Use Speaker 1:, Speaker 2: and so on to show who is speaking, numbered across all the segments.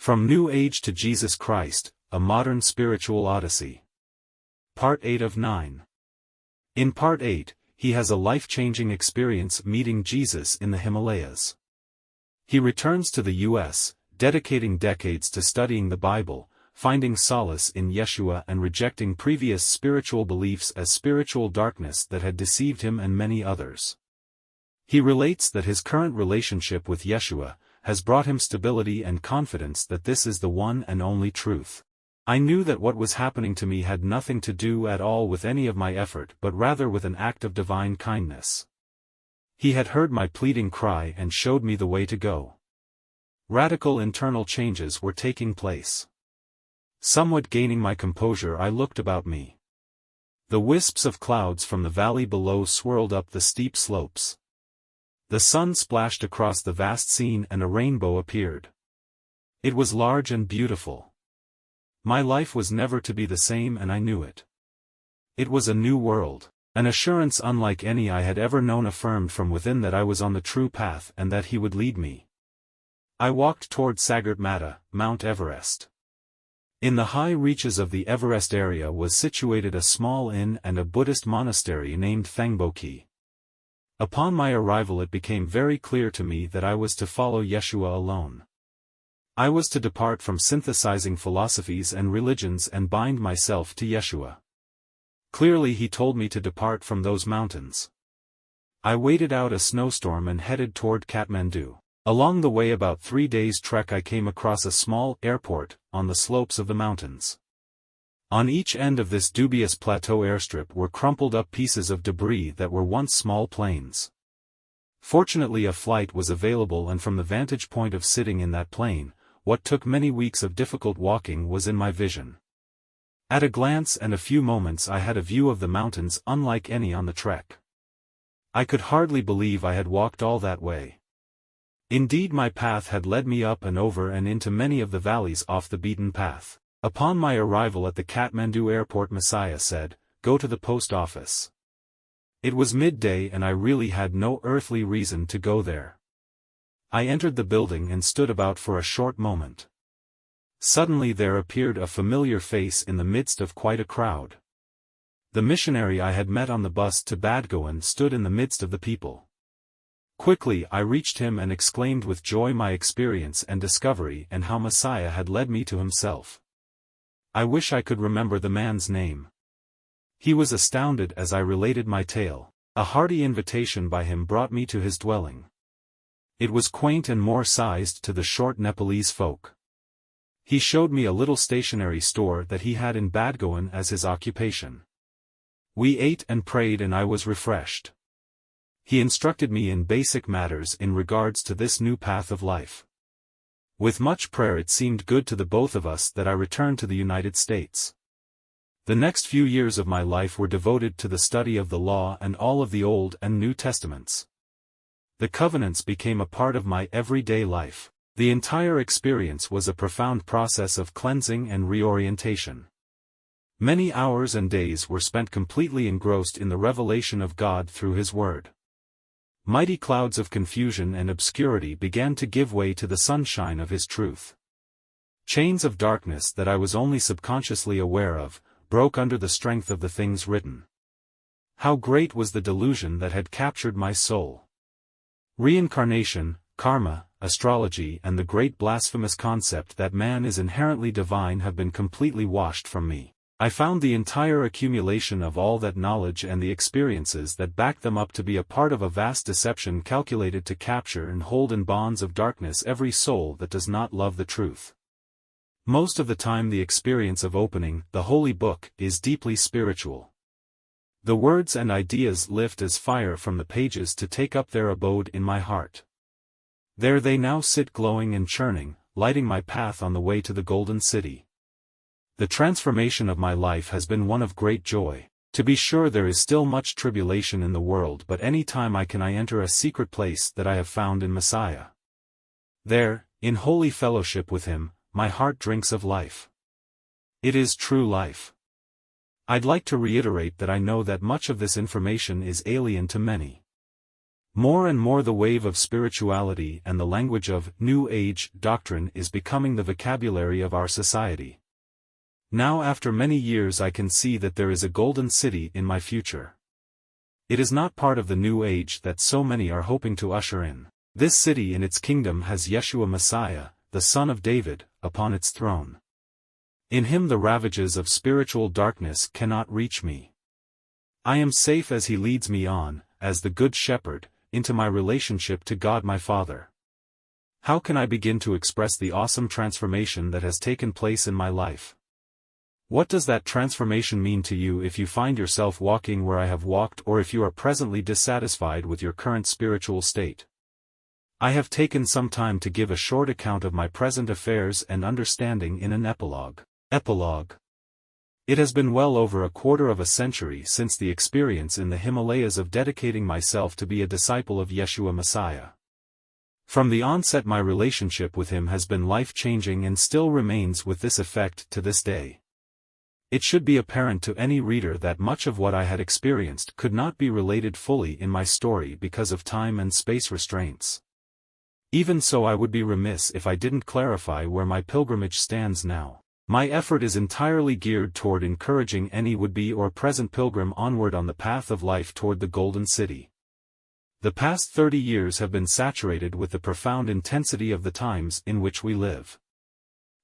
Speaker 1: From New Age to Jesus Christ, a Modern Spiritual Odyssey. Part 8 of 9. In Part 8, he has a life-changing experience meeting Jesus in the Himalayas. He returns to the U.S., dedicating decades to studying the Bible, finding solace in Yeshua and rejecting previous spiritual beliefs as spiritual darkness that had deceived him and many others. He relates that his current relationship with Yeshua has brought him stability and confidence that this is the one and only truth. I knew that what was happening to me had nothing to do at all with any of my effort but rather with an act of divine kindness. He had heard my pleading cry and showed me the way to go. Radical internal changes were taking place. Somewhat gaining my composure, I looked about me. The wisps of clouds from the valley below swirled up the steep slopes. The sun splashed across the vast scene and a rainbow appeared. It was large and beautiful. My life was never to be the same and I knew it. It was a new world, an assurance unlike any I had ever known affirmed from within that I was on the true path and that he would lead me. I walked toward Sagarmatha, Mount Everest. In the high reaches of the Everest area was situated a small inn and a Buddhist monastery named Thangboki. Upon my arrival it became very clear to me that I was to follow Yeshua alone. I was to depart from synthesizing philosophies and religions and bind myself to Yeshua. Clearly he told me to depart from those mountains. I waited out a snowstorm and headed toward Kathmandu. Along the way, about 3 days' trek, I came across a small airport on the slopes of the mountains. On each end of this dubious plateau airstrip were crumpled up pieces of debris that were once small planes. Fortunately a flight was available, and from the vantage point of sitting in that plane, what took many weeks of difficult walking was in my vision. At a glance and a few moments I had a view of the mountains unlike any on the trek. I could hardly believe I had walked all that way. Indeed, my path had led me up and over and into many of the valleys off the beaten path. Upon my arrival at the Kathmandu airport, Messiah said, "Go to the post office." It was midday and I really had no earthly reason to go there. I entered the building and stood about for a short moment. Suddenly there appeared a familiar face in the midst of quite a crowd. The missionary I had met on the bus to Badgoan stood in the midst of the people. Quickly I reached him and exclaimed with joy my experience and discovery and how Messiah had led me to himself. I wish I could remember the man's name. He was astounded as I related my tale. A hearty invitation by him brought me to his dwelling. It was quaint and more sized to the short Nepalese folk. He showed me a little stationery store that he had in Badgoan as his occupation. We ate and prayed and I was refreshed. He instructed me in basic matters in regards to this new path of life. With much prayer it seemed good to the both of us that I returned to the United States. The next few years of my life were devoted to the study of the law and all of the Old and New Testaments. The covenants became a part of my everyday life. The entire experience was a profound process of cleansing and reorientation. Many hours and days were spent completely engrossed in the revelation of God through His Word. Mighty clouds of confusion and obscurity began to give way to the sunshine of His truth. Chains of darkness that I was only subconsciously aware of, broke under the strength of the things written. How great was the delusion that had captured my soul! Reincarnation, karma, astrology and the great blasphemous concept that man is inherently divine have been completely washed from me. I found the entire accumulation of all that knowledge and the experiences that backed them up to be a part of a vast deception calculated to capture and hold in bonds of darkness every soul that does not love the truth. Most of the time the experience of opening the Holy Book is deeply spiritual. The words and ideas lift as fire from the pages to take up their abode in my heart. There they now sit glowing and churning, lighting my path on the way to the Golden City. The transformation of my life has been one of great joy. To be sure there is still much tribulation in the world, but any time I enter a secret place that I have found in Messiah. There, in holy fellowship with Him, my heart drinks of life. It is true life. I'd like to reiterate that I know that much of this information is alien to many. More and more the wave of spirituality and the language of New Age doctrine is becoming the vocabulary of our society. Now after many years I can see that there is a golden city in my future. It is not part of the New Age that so many are hoping to usher in. This city in its kingdom has Yeshua Messiah, the Son of David, upon its throne. In him the ravages of spiritual darkness cannot reach me. I am safe as he leads me on, as the Good Shepherd, into my relationship to God my Father. How can I begin to express the awesome transformation that has taken place in my life? What does that transformation mean to you if you find yourself walking where I have walked, or if you are presently dissatisfied with your current spiritual state? I have taken some time to give a short account of my present affairs and understanding in an epilogue. Epilogue. It has been well over a quarter of a century since the experience in the Himalayas of dedicating myself to be a disciple of Yeshua Messiah. From the onset my relationship with him has been life-changing and still remains with this effect to this day. It should be apparent to any reader that much of what I had experienced could not be related fully in my story because of time and space restraints. Even so, I would be remiss if I didn't clarify where my pilgrimage stands now. My effort is entirely geared toward encouraging any would-be or present pilgrim onward on the path of life toward the Golden City. The past 30 years have been saturated with the profound intensity of the times in which we live.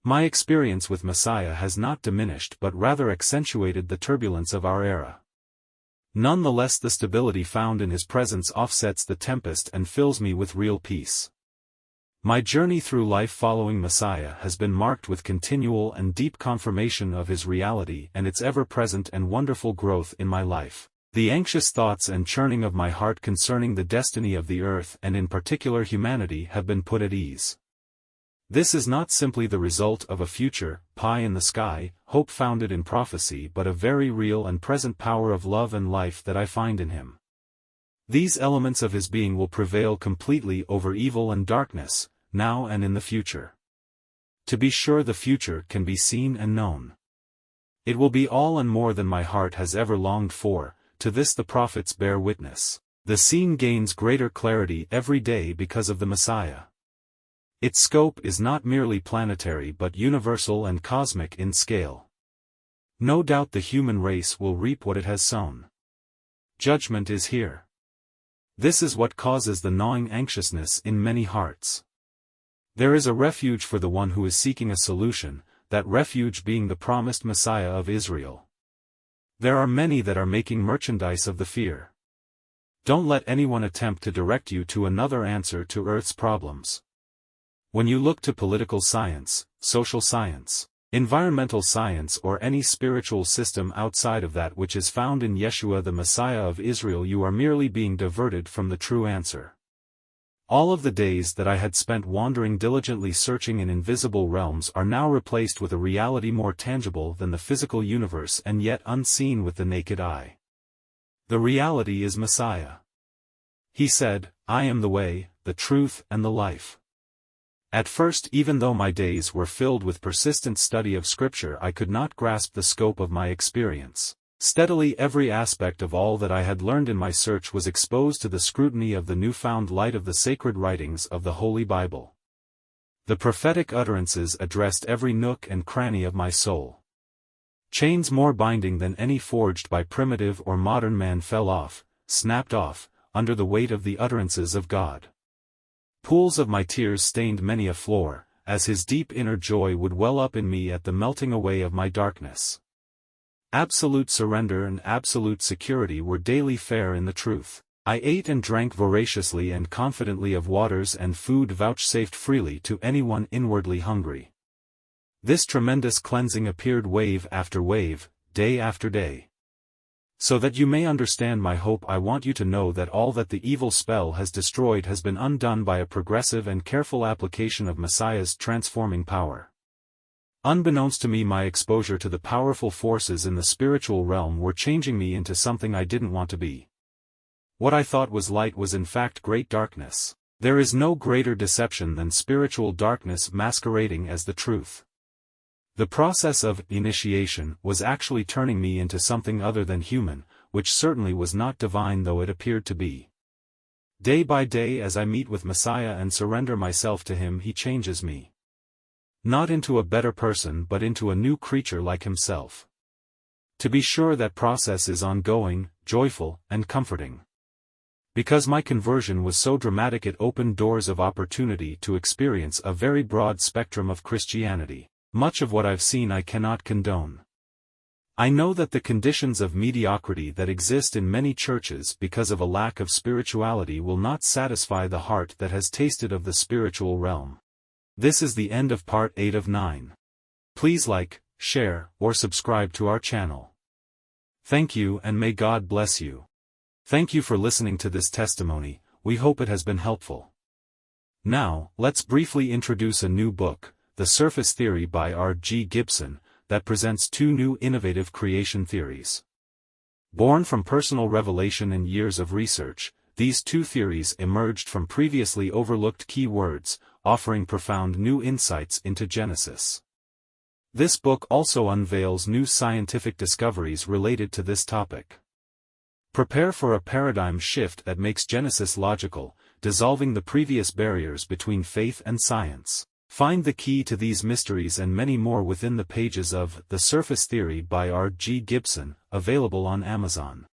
Speaker 1: My experience with Messiah has not diminished but rather accentuated the turbulence of our era. Nonetheless, the stability found in his presence offsets the tempest and fills me with real peace. My journey through life following Messiah has been marked with continual and deep confirmation of his reality and its ever-present and wonderful growth in my life. The anxious thoughts and churning of my heart concerning the destiny of the earth and in particular humanity have been put at ease. This is not simply the result of a future, pie-in-the-sky, hope founded in prophecy, but a very real and present power of love and life that I find in him. These elements of his being will prevail completely over evil and darkness, now and in the future. To be sure, the future can be seen and known. It will be all and more than my heart has ever longed for, to this the prophets bear witness. The scene gains greater clarity every day because of the Messiah. Its scope is not merely planetary but universal and cosmic in scale. No doubt the human race will reap what it has sown. Judgment is here. This is what causes the gnawing anxiousness in many hearts. There is a refuge for the one who is seeking a solution, that refuge being the promised Messiah of Israel. There are many that are making merchandise of the fear. Don't let anyone attempt to direct you to another answer to Earth's problems. When you look to political science, social science, environmental science or any spiritual system outside of that which is found in Yeshua the Messiah of Israel, you are merely being diverted from the true answer. All of the days that I had spent wandering diligently searching in invisible realms are now replaced with a reality more tangible than the physical universe and yet unseen with the naked eye. The reality is Messiah. He said, "I am the way, the truth and the life." At first, even though my days were filled with persistent study of Scripture, I could not grasp the scope of my experience. Steadily every aspect of all that I had learned in my search was exposed to the scrutiny of the newfound light of the sacred writings of the Holy Bible. The prophetic utterances addressed every nook and cranny of my soul. Chains more binding than any forged by primitive or modern man fell off, snapped off, under the weight of the utterances of God. Pools of my tears stained many a floor, as his deep inner joy would well up in me at the melting away of my darkness. Absolute surrender and absolute security were daily fare in the truth. I ate and drank voraciously and confidently of waters and food vouchsafed freely to anyone inwardly hungry. This tremendous cleansing appeared wave after wave, day after day. So that you may understand my hope, I want you to know that all that the evil spell has destroyed has been undone by a progressive and careful application of Messiah's transforming power. Unbeknownst to me, my exposure to the powerful forces in the spiritual realm were changing me into something I didn't want to be. What I thought was light was in fact great darkness. There is no greater deception than spiritual darkness masquerading as the truth. The process of initiation was actually turning me into something other than human, which certainly was not divine though it appeared to be. Day by day as I meet with Messiah and surrender myself to him, he changes me. Not into a better person but into a new creature like himself. To be sure, that process is ongoing, joyful, and comforting. Because my conversion was so dramatic, it opened doors of opportunity to experience a very broad spectrum of Christianity. Much of what I've seen I cannot condone. I know that the conditions of mediocrity that exist in many churches because of a lack of spirituality will not satisfy the heart that has tasted of the spiritual realm. This is the end of part 8 of 9. Please like, share, or subscribe to our channel. Thank you, and may God bless you. Thank you for listening to this testimony. We hope it has been helpful. Now, let's briefly introduce a new book, The Surface Theory by R.G. Gibson, that presents two new innovative creation theories. Born from personal revelation and years of research, these two theories emerged from previously overlooked key words, offering profound new insights into Genesis. This book also unveils new scientific discoveries related to this topic. Prepare for a paradigm shift that makes Genesis logical, dissolving the previous barriers between faith and science. Find the key to these mysteries and many more within the pages of The Surface Theory by R.G. Gibson, available on Amazon.